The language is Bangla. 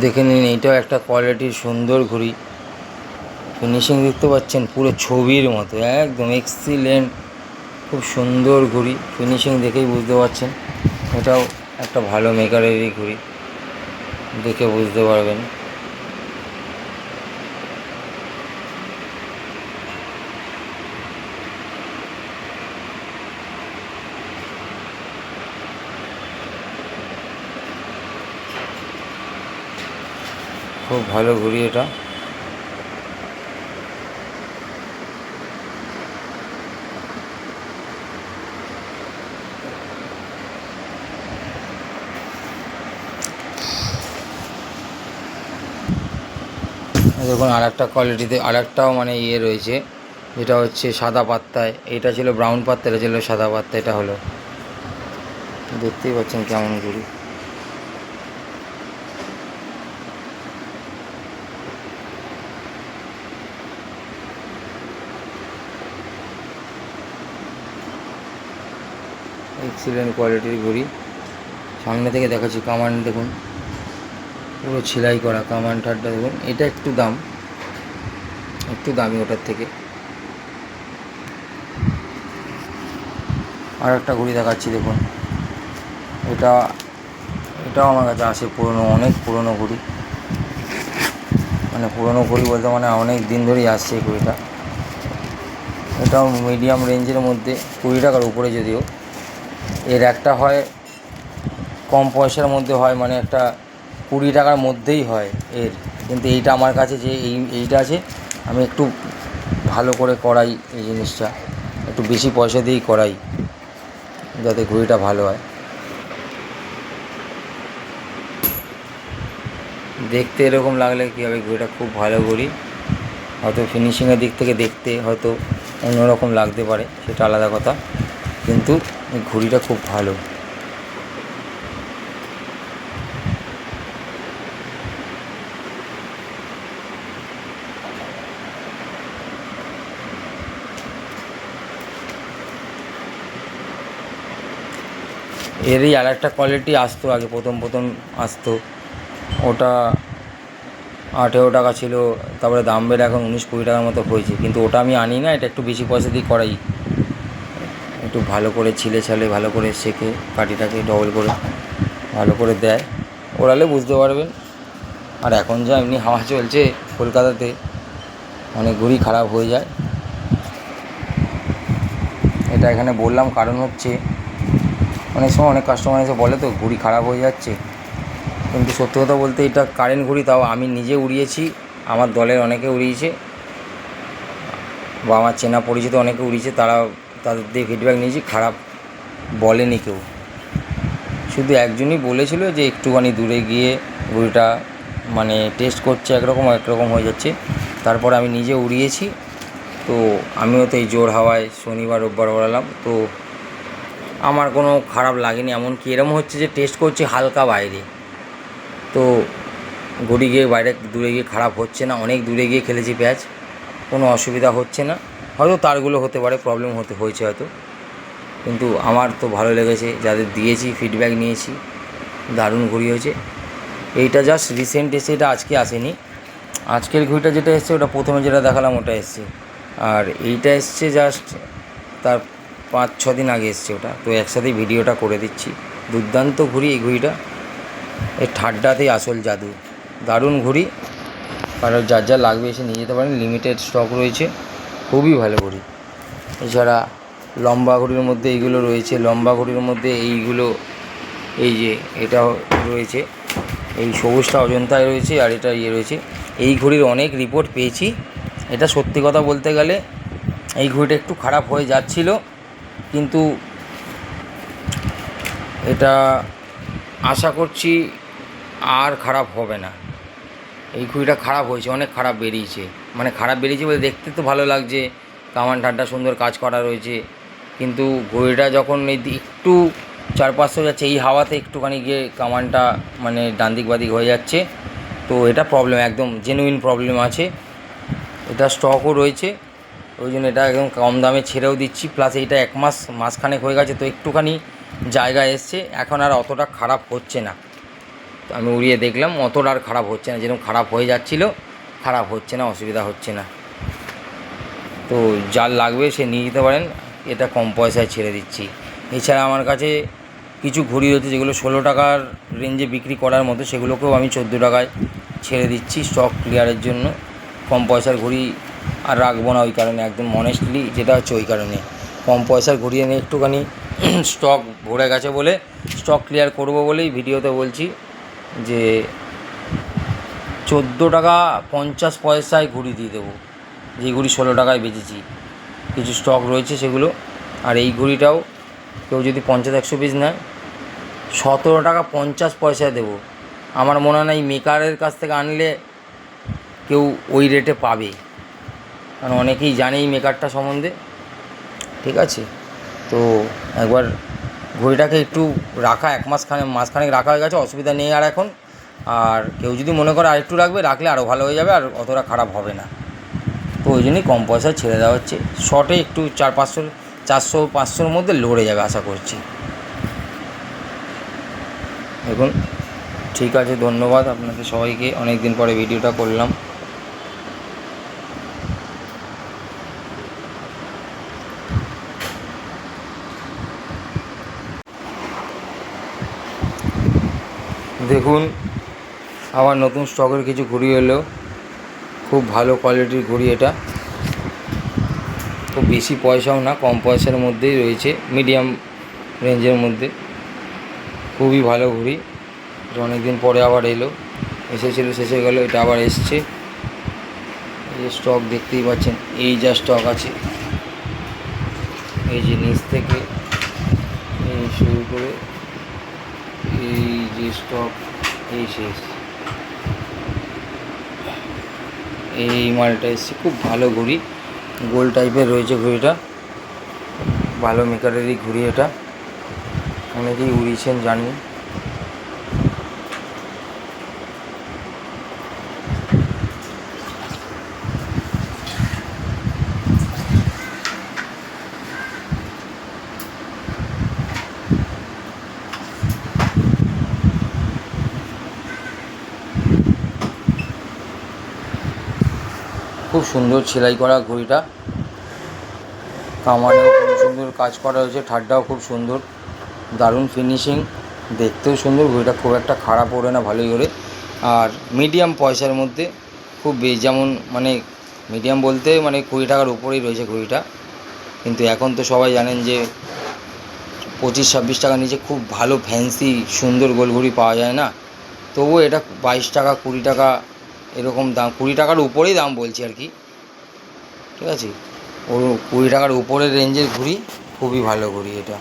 দেখে নিন, এইটাও একটা কোয়ালিটির সুন্দর ঘড়ি। ফিনিশিং দেখতে পাচ্ছেন পুরো ছবির মতো, একদম এক্সিলেন্ট, খুব সুন্দর ঘড়ি। ফিনিশিং দেখেই বুঝতে পারছেন এটাও একটা ভালো মেকারেরই ঘড়ি, দেখে বুঝতে পারবেন। খুব ভালো ঘড়ি এটা। দেখুন আর একটা কোয়ালিটিতে আর একটাও মানে রয়েছে, যেটা হচ্ছে সাদা পাত্তায়। এটা ছিল ব্রাউন পাত্তা, এটা ছিল সাদা পাত্তা। এটা হলো, দেখতেই পাচ্ছেন কেমন ঘড়ি। এক্সিলেন্ট কোয়ালিটির ঘড়ি। সামনে থেকে দেখাচ্ছি, কামান দেখুন পুরো সেলাই করা কামান ঠাড্ডা দেখুন। এটা একটু দামি ওটার থেকে। আর একটা ঘড়ি দেখাচ্ছি দেখুন, এটাও আমার কাছে আসে পুরনো, অনেক পুরনো ঘড়ি। মানে পুরনো ঘড়ি বলতে মানে অনেক দিন ধরেই আসছে এই ঘড়িটা। এটাও মিডিয়াম রেঞ্জের মধ্যে, 20 টাকার উপরে যদিও। এর একটা হয় কম পয়সার মধ্যে হয়, মানে একটা 20 টাকার মধ্যেই হয় এর। কিন্তু এইটা আমার কাছে যে এইটা আছে, আমি একটু ভালো করে করাই এই জিনিসটা, একটু বেশি পয়সা দিয়েই করাই যাতে ঘড়িটা ভালো হয়। দেখতে এরকম লাগলে কী হবে, ঘড়িটা খুব ভালো ঘড়ি। হয়তো ফিনিশিংয়ের দিক থেকে দেখতে হয়তো অন্যরকম লাগতে পারে, সেটা আলাদা কথা, কিন্তু এই ঘড়িটা খুব ভালো। এরই আর একটা কোয়ালিটি আসতো আগে, প্রথম আসতো, ওটা 18 টাকা ছিল। তারপরে দাম বেড়ে এখন 19-20 টাকার মতো হয়েছে, কিন্তু ওটা আমি আনি না। এটা একটু বেশি পয়সা দিয়ে করাই, একটু ভালো করে ছিলে ভালো করে শেখে কাঠিটাকে ডবল করে ভালো করে দেয়, ওড়ালে বুঝতে পারবেন। আর এখন যা এমনি হাওয়া চলছে কলকাতাতে, অনেক ঘড়ি খারাপ হয়ে যায়। এটা এখানে বললাম কারণ হচ্ছে অনেক সময় অনেক কাস্টমার এসে বলে তো ঘড়ি খারাপ হয়ে যাচ্ছে, কিন্তু সত্যি কথা বলতে এটা কারেন্ট ঘড়ি। তাও আমি নিজে উড়িয়েছি, আমার দলের অনেকে উড়িয়েছে, বা আমার চেনা পরিচিত অনেকে উড়িয়েছে, তাদের দিয়ে ফিডব্যাক নিয়েছি, খারাপ বলেনি কেউ। শুধু একজনই বলেছিল যে একটুখানি দূরে গিয়ে ঘড়িটা মানে টেস্ট করছে, একরকম হয়ে যাচ্ছে। তারপর আমি নিজে উড়িয়েছি, তো আমিও তো এই জোর হাওয়ায় শনিবার রোববার ওড়ালাম, তো আমার কোনো খারাপ লাগেনি। এমনকি এরম হচ্ছে যে টেস্ট করছি হালকা বাইরে, তো ঘড়ি গিয়ে বাইরে দূরে গিয়ে খারাপ হচ্ছে না। অনেক দূরে গিয়ে খেলেছি প্যাচ, কোনো অসুবিধা হচ্ছে না। হয়তো তারগুলো হতে পারে, প্রবলেম হয়েছে হয়তো, কিন্তু আমার তো ভালো লেগেছে। যাদের দিয়েছি ফিডব্যাক নিয়েছি, দারুণ ঘড়ি হয়েছে। এইটা জাস্ট রিসেন্ট এসে, এটা আজকে আসেনি। আজকের ঘড়িটা যেটা এসছে ওটা প্রথমে যেটা দেখালাম ওটা এসছে, আর এইটা এসছে জাস্ট তার 5-6 দিন আগে এসছে ওটা। তো একসাথেই ভিডিওটা করে দিচ্ছি। দুর্দান্ত ঘড়ি এই ঘড়িটা, এই ঠাড্ডাতেই আসল জাদু। দারুণ ঘড়ি, কারণ যার লাগবে এসে নিয়ে যেতে পারেন, লিমিটেড স্টক রয়েছে, খুবই ভালো ঘড়ি। এছাড়া লম্বা ঘড়ির মধ্যে এইগুলো রয়েছে, লম্বা ঘড়ির মধ্যে এইগুলো, এই যে এটাও রয়েছে, এই সবুজটা অজন্তায় রয়েছে, আর এটা রয়েছে। এই ঘড়ির অনেক রিপোর্ট পেয়েছি। এটা সত্যি কথা বলতে গেলে এই ঘড়িটা একটু খারাপ হয়ে যাচ্ছিল, কিন্তু এটা আশা করছি আর খারাপ হবে না। এই ঘড়িটা খারাপ হয়েছে, অনেক খারাপ বেরিয়েছে, মানে খারাপ বেরিয়েছে বলে দেখতে তো ভালো লাগছে, কামান ঠাড্ডা সুন্দর কাজ করা রয়েছে, কিন্তু ঘড়িটা যখন এই একটু 4-500 যাচ্ছে, এই হাওয়াতে একটুখানি গিয়ে কামানটা মানে ডান দিক বাদিক হয়ে যাচ্ছে। তো এটা প্রবলেম, একদম জেনুইন প্রবলেম আছে। এটা স্টকও রয়েছে, ওই জন্য এটা একদম কম দামে ছেড়েও দিচ্ছি। প্লাস এইটা 1 মাসখানেক হয়ে গেছে, তো একটুখানি জায়গা এসছে, এখন আর অতটা খারাপ হচ্ছে না। তো আমি উড়িয়ে দেখলাম অতটা আর খারাপ হচ্ছে না, যেরকম খারাপ হয়ে যাচ্ছিলো খারাপ হচ্ছে না, অসুবিধা হচ্ছে না। তো যার লাগবে সে নিয়ে যেতে পারেন, এটা কম পয়সায় ছেড়ে দিচ্ছি। এছাড়া আমার কাছে কিছু ঘড়ি রয়েছে যেগুলো 16 টাকার রেঞ্জে বিক্রি করার মতো, সেগুলোকেও আমি 14 টাকায় ছেড়ে দিচ্ছি স্টক ক্লিয়ারের জন্য। কম পয়সার ঘড়ি আর রাখবো না ওই কারণে, একদম অনেস্টলি যেটা হচ্ছে ওই কারণে কম পয়সার ঘড়ি এনে একটুখানি স্টক ভরে গেছে বলে স্টক ক্লিয়ার করব বলেই ভিডিওতে বলছি যে 14 টাকা 50 পয়সায় ঘড়ি দিয়ে দেবো, যে ঘড়ি 16 টাকায় বেচেছি। কিছু স্টক রয়েছে সেগুলো। আর এই ঘড়িটাও কেউ যদি 50-100 পিস নেয় 17 টাকা 50 পয়সায় দেবো। আমার মনে হয় না এই মেকারের কাছ থেকে আনলে কেউ ওই রেটে পাবে, কারণ অনেকেই জানে এই মেকারটা সম্বন্ধে। ঠিক আছে, তো একবার ঘড়িটাকে একটু রাখা, মাসখানেক রাখা হয়ে গেছে, অসুবিধা নেই আর এখন। আর কেউ যদি মনে করে আরেকটু রাখলে আরও ভালো হয়ে যাবে, আর অতটা খারাপ হবে না। তো ওই জন্যই কম পয়সায় ছেড়ে দেওয়া হচ্ছে। শর্টে একটু 400-500 মধ্যে লড়ে যাবে আশা করছি। দেখুন, ঠিক আছে, ধন্যবাদ আপনাদের সবাইকে, অনেক দিন পরে ভিডিওটা করলাম। দেখুন, আবার নতুন স্টকের কিছু ঘড়ি এলো, খুব ভালো কোয়ালিটির ঘড়ি। এটা খুব বেশি পয়সাও না, কম পয়সার মধ্যেই রয়েছে, মিডিয়াম রেঞ্জের মধ্যে। খুবই ভালো ঘড়ি, অনেক দিন পরে আবার এসেছিলো, শেষ হয়ে গেলো, এটা আবার এসছে। এই যে স্টক দেখতেই পাচ্ছেন, এই যা স্টক আছে, এই যে নিচ থেকে এই শুরু করে এই যে স্টক, এই শেষ, এই মালটা এসছে। খুব ভালো ঘড়ি, গোল টাইপের রয়েছে ঘড়িটা, ভালো মেকারেরই ঘড়ি এটা, অনেকেই উড়িয়েছেন জানি। খুব সুন্দর সেলাই করা ঘড়িটা, কামানেও খুব সুন্দর কাজ করা হয়েছে, ঠাড্ডাও খুব সুন্দর, দারুণ ফিনিশিং, দেখতেও সুন্দর। ঘড়িটা খুব একটা খারাপ ওড়ে না, ভালোই ওড়ে। আর মিডিয়াম পয়সার মধ্যে, খুব যেমন মানে মিডিয়াম বলতে মানে 20 টাকার উপরেই রয়েছে ঘড়িটা। কিন্তু এখন তো সবাই জানেন যে 25-26 টাকার নিচে খুব ভালো ফ্যান্সি সুন্দর গোল ঘড়ি পাওয়া যায় না। তবুও এটা 22 টাকা 20 টাকা এরকম দাম, 20 টাকার উপরেই দাম বলছি আর কি। ঠিক আছে, ও 20 টাকার উপরের রেঞ্জের ঘড়ি, খুবই ভালো ঘড়ি এটা।